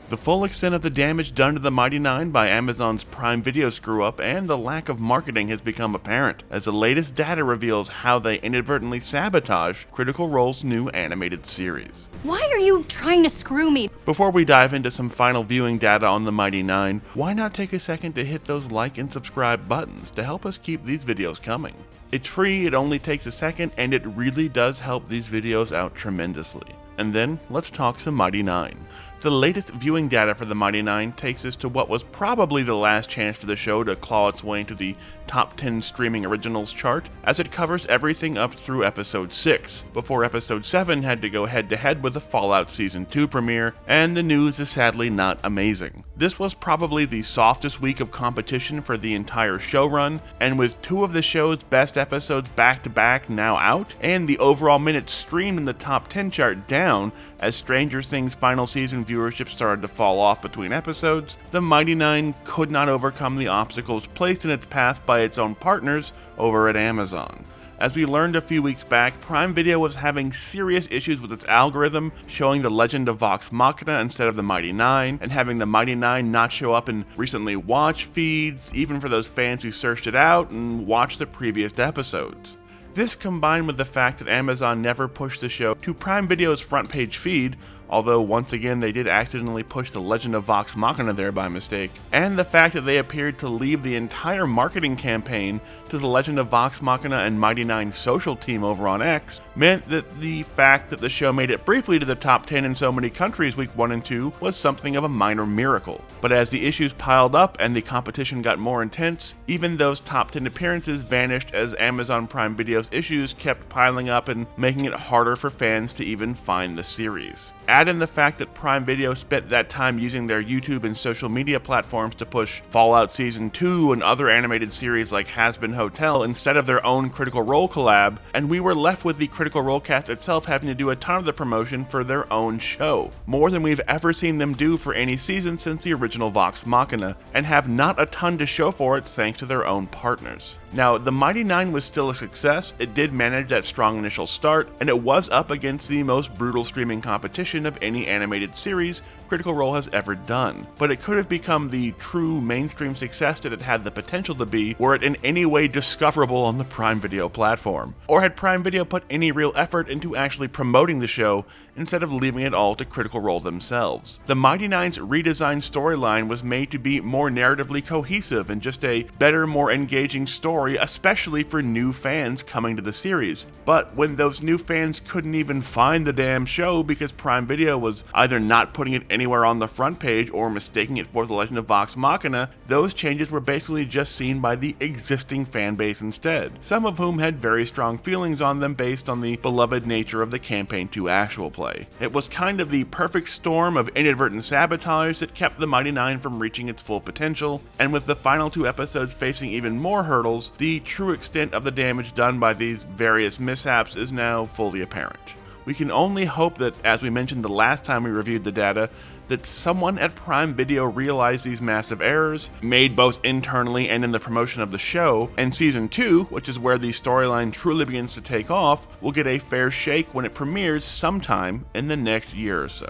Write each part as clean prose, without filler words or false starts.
The full extent of the damage done to the Mighty Nine by Amazon's Prime Video screw-up and the lack of marketing has become apparent, as the latest data reveals how they inadvertently sabotage Critical Role's new animated series. Why are you trying to screw me? Before we dive into some final viewing data on the Mighty Nine, why not take a second to hit those like and subscribe buttons to help us keep these videos coming? It's free, it only takes a second, and it really does help these videos out tremendously. And then, let's talk some Mighty Nine. The latest viewing data for the Mighty Nine takes us to what was probably the last chance for the show to claw its way into the top 10 streaming originals chart, as it covers everything up through episode 6, before episode 7 had to go head to head with the Fallout Season 2 premiere, and the news is sadly not amazing. This was probably the softest week of competition for the entire show run, and with 2 of the show's best episodes back to back now out, and the overall minutes streamed in the top 10 chart down as Stranger Things final season viewership started to fall off between episodes, the Mighty Nine could not overcome the obstacles placed in its path by its own partners over at Amazon. As we learned a few weeks back, Prime Video was having serious issues with its algorithm, showing The Legend of Vox Machina instead of the Mighty Nine, and having the Mighty Nine not show up in recently watched feeds, even for those fans who searched it out and watched the previous episodes. This, combined with the fact that Amazon never pushed the show to Prime Video's front page feed, although once again they did accidentally push The Legend of Vox Machina there by mistake, and the fact that they appeared to leave the entire marketing campaign to The Legend of Vox Machina and Mighty Nine's social team over on X, meant that the fact that the show made it briefly to the top 10 in so many countries week 1 and 2 was something of a minor miracle. But as the issues piled up and the competition got more intense, even those top 10 appearances vanished as Amazon Prime Video's issues kept piling up and making it harder for fans to even find the series. Add in the fact that Prime Video spent that time using their YouTube and social media platforms to push Fallout Season 2 and other animated series like Has-Been Hotel instead of their own Critical Role collab, and we were left with the Critical Role cast itself having to do a ton of the promotion for their own show, more than we've ever seen them do for any season since the original Vox Machina, and have not a ton to show for it thanks to their own partners. Now, the Mighty Nine was still a success, it did manage that strong initial start, and it was up against the most brutal streaming competition of any animated series Critical Role has ever done, but it could have become the true mainstream success that it had the potential to be were it in any way discoverable on the Prime Video platform, or had Prime Video put any real effort into actually promoting the show instead of leaving it all to Critical Role themselves. The Mighty Nine's redesigned storyline was made to be more narratively cohesive and just a better, more engaging story, especially for new fans coming to the series. But when those new fans couldn't even find the damn show because Prime Video was either not putting it anywhere on the front page or mistaking it for The Legend of Vox Machina, those changes were basically just seen by the existing fan base instead, some of whom had very strong feelings on them based on the beloved nature of the Campaign 2 actual play. It was kind of the perfect storm of inadvertent sabotage that kept the Mighty Nine from reaching its full potential, and with the final 2 episodes facing even more hurdles, the true extent of the damage done by these various mishaps is now fully apparent. We can only hope that, as we mentioned the last time we reviewed the data, that someone at Prime Video realized these massive errors, made both internally and in the promotion of the show, and Season 2, which is where the storyline truly begins to take off, will get a fair shake when it premieres sometime in the next year or so.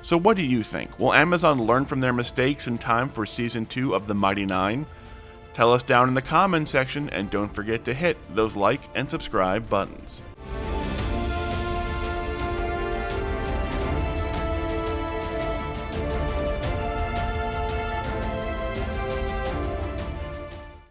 So what do you think? Will Amazon learn from their mistakes in time for Season 2 of the Mighty Nine? Tell us down in the comments section, and don't forget to hit those like and subscribe buttons.